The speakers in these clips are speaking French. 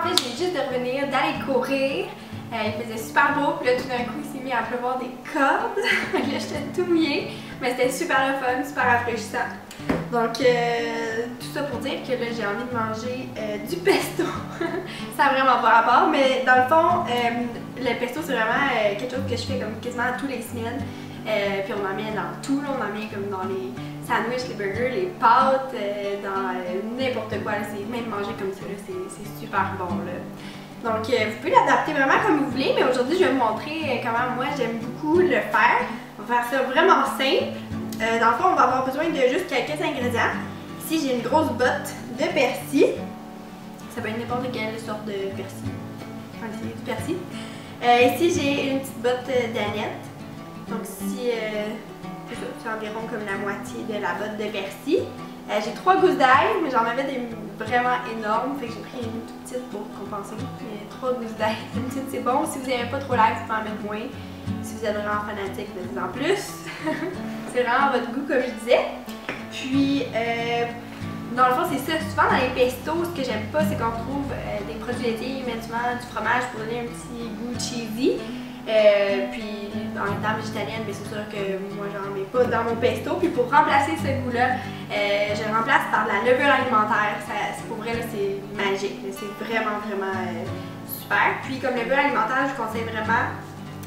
fait, j'ai juste de revenir d'aller courir. Il faisait super beau, puis là tout d'un coup il s'est mis à pleuvoir des cordes. Là j'étais tout mouillée, mais c'était super le fun, super rafraîchissant. Donc tout ça pour dire que là j'ai envie de manger du pesto. Ça n'a vraiment pas rapport, mais dans le fond, le pesto c'est vraiment quelque chose que je fais comme quasiment tous les semaines. Puis on en met dans tout, là, on en met comme dans les sandwichs, les burgers, les pâtes, dans n'importe quoi. C'est même manger comme ça, c'est super bon. Là. Donc vous pouvez l'adapter vraiment comme vous voulez, mais aujourd'hui je vais vous montrer comment moi j'aime beaucoup le faire. On va faire ça vraiment simple. Dans le fond, on va avoir besoin de juste quelques ingrédients. Ici j'ai une grosse botte de persil. Ça peut être n'importe quelle sorte de persil. Enfin, c'est du persil. Ici j'ai une petite botte d'anettes. Donc ici, c'est environ comme la moitié de la botte de persil. J'ai 3 gousses d'ail, mais j'en avais des vraiment énormes, fait que j'ai pris une toute petite pour compenser. Mais 3 gousses d'ail, une petite c'est bon. Si vous n'aimez pas trop l'ail, vous pouvez en mettre moins. Si vous êtes vraiment fanatique, mettez-en plus. C'est vraiment votre goût, comme je disais. Puis, dans le fond, c'est ça. Souvent dans les pestos, ce que j'aime pas, c'est qu'on trouve des produits laitiers, mais souvent du fromage pour donner un petit goût cheesy. Puis dans les temps végétaliennes, c'est sûr que moi j'en mets pas dans mon pesto. Puis pour remplacer ce goût-là, je le remplace par de la levure alimentaire. Pour vrai, c'est magique. C'est vraiment super. Puis comme levure alimentaire, je vous conseille vraiment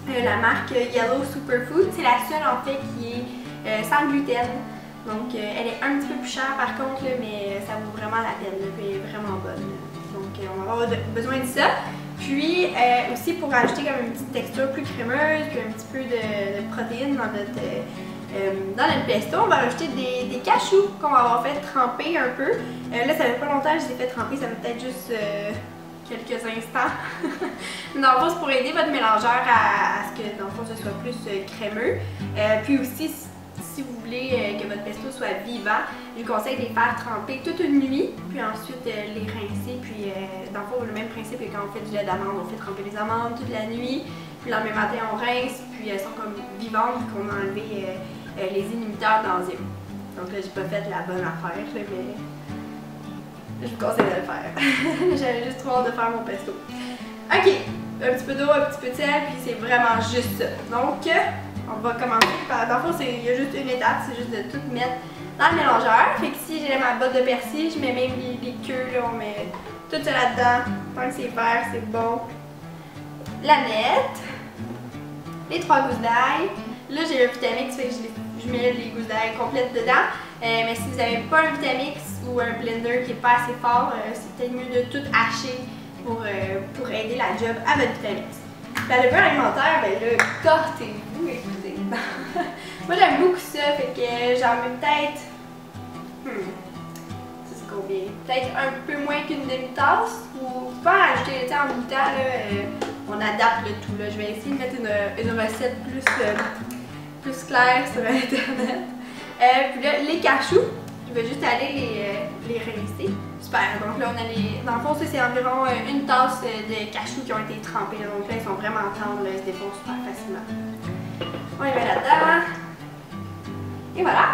la marque Yellow Superfood. C'est la seule en fait qui est sans gluten. Donc elle est un petit peu plus chère par contre, là, mais ça vaut vraiment la peine. Elle est vraiment bonne. Donc on va avoir besoin de ça. Puis aussi pour ajouter comme une petite texture plus crémeuse, puis un petit peu de protéines dans notre pesto, on va rajouter des cachous qu'on va avoir fait tremper un peu. Là ça fait pas longtemps que je les ai fait tremper, ça fait peut-être juste quelques instants. Dans le fond c'est pour aider votre mélangeur à ce que dans le fond ce soit plus crémeux. Puis aussi si vous voulez que votre pesto soit vivant, je vous conseille de les faire tremper toute une nuit, puis ensuite les rincer. Puis dans le fond, le même principe que quand on fait du lait d'amande, on fait tremper les amandes toute la nuit, puis le lendemain matin on rince, puis elles sont comme vivantes vu qu'on a enlevé les inhibiteurs d'enzymes. Donc là, j'ai pas fait la bonne affaire, là, mais je vous conseille de le faire. J'avais juste trop hâte de faire mon pesto. Ok, un petit peu d'eau, un petit peu de sel, puis c'est vraiment juste ça. Donc, on va commencer par, dans le fond, il y a juste une étape, c'est juste de tout mettre dans le mélangeur. Fait que si j'ai ma botte de persil, je mets même les queues, là, on met tout ça là-dedans. Tant que c'est vert, c'est bon. La nette, les 3 gousses d'ail. Là, j'ai un Vitamix, fait que je mets les gousses d'ail complètes dedans. Mais si vous n'avez pas un Vitamix ou un blender qui n'est pas assez fort, c'est peut-être mieux de tout hacher pour aider la job à votre Vitamix. La levure alimentaire, ben là, tortez-vous, écoutez. Moi j'aime beaucoup ça, fait que j'en mets peut-être. Ça c'est combien? Peut-être un peu moins qu'une demi-tasse. Ou pas en rajouter, en goûtant, là, on adapte le tout. Là. Je vais essayer de mettre une recette plus claire sur internet. Puis là, les cachous, je vais juste aller les rincer. Super, donc là on a dans le fond ça c'est environ une tasse de cachous qui ont été trempés, donc là ils sont vraiment tendres, ils se défont super facilement. On les met là-dedans. Et voilà.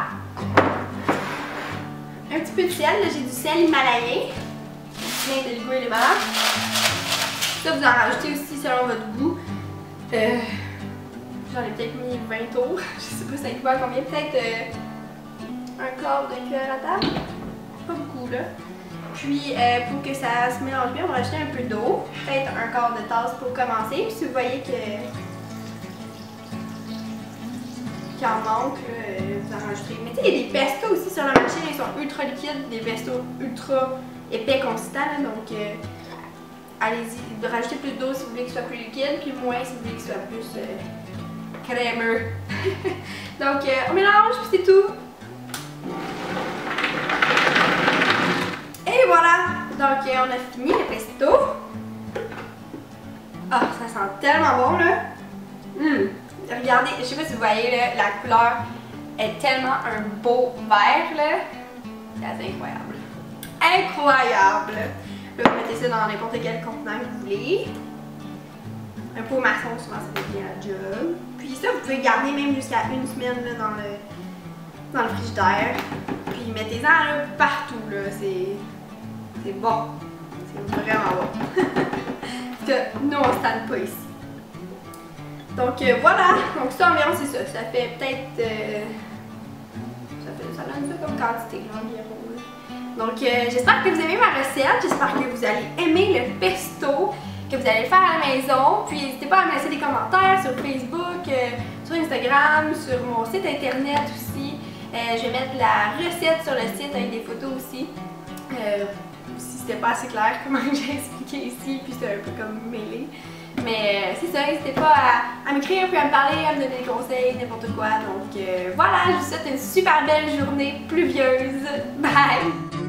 Un petit peu de sel, là j'ai du sel himalayen. Bien de l'Hugo et les malades. Ça vous en rajoutez aussi selon votre goût. J'en ai peut-être mis 20 tours, je sais pas ça équivaut à combien, peut-être un quart de cuillère à table. Pas beaucoup là. Puis pour que ça se mélange bien, on va rajouter un peu d'eau, peut-être un quart de tasse pour commencer. Puis si vous voyez qu'il en manque, vous en rajouterez. Mais tu sais, il y a des pestos aussi sur la machine, ils sont ultra liquides, des pestos ultra épais consistants. Donc allez-y, rajoutez plus d'eau si vous voulez qu'il soit plus liquide, puis moins si vous voulez qu'il soit plus crémeux. Donc on mélange, puis c'est tout. Et voilà! Donc on a fini le pesto. Ah, ça sent tellement bon là! Regardez, je sais pas si vous voyez là, la couleur est tellement un beau vert là. C'est assez incroyable. Incroyable! Là, vous mettez ça dans n'importe quel contenant que vous voulez. Un pot maçon, souvent ça fait bien la job. Puis ça, vous pouvez garder même jusqu'à une semaine là, dans le frigidaire. Puis mettez-en partout là, c'est bon. C'est vraiment bon. Parce que nous, on se tanne pas ici. Donc voilà, donc ça environ c'est ça. Ça fait peut-être... ça donne ça comme quantité environ. Donc j'espère que vous aimez ma recette, j'espère que vous allez aimer le pesto, que vous allez le faire à la maison. Puis n'hésitez pas à me laisser des commentaires sur Facebook, sur Instagram, sur mon site internet aussi. Je vais mettre la recette sur le site avec des photos aussi. Si c'était pas assez clair comment j'ai expliqué ici, puis c'était un peu comme mêlé. Mais c'est ça, n'hésitez pas à m'écrire, puis à me parler, à me donner des conseils, n'importe quoi. Donc voilà, je vous souhaite une super belle journée pluvieuse. Bye!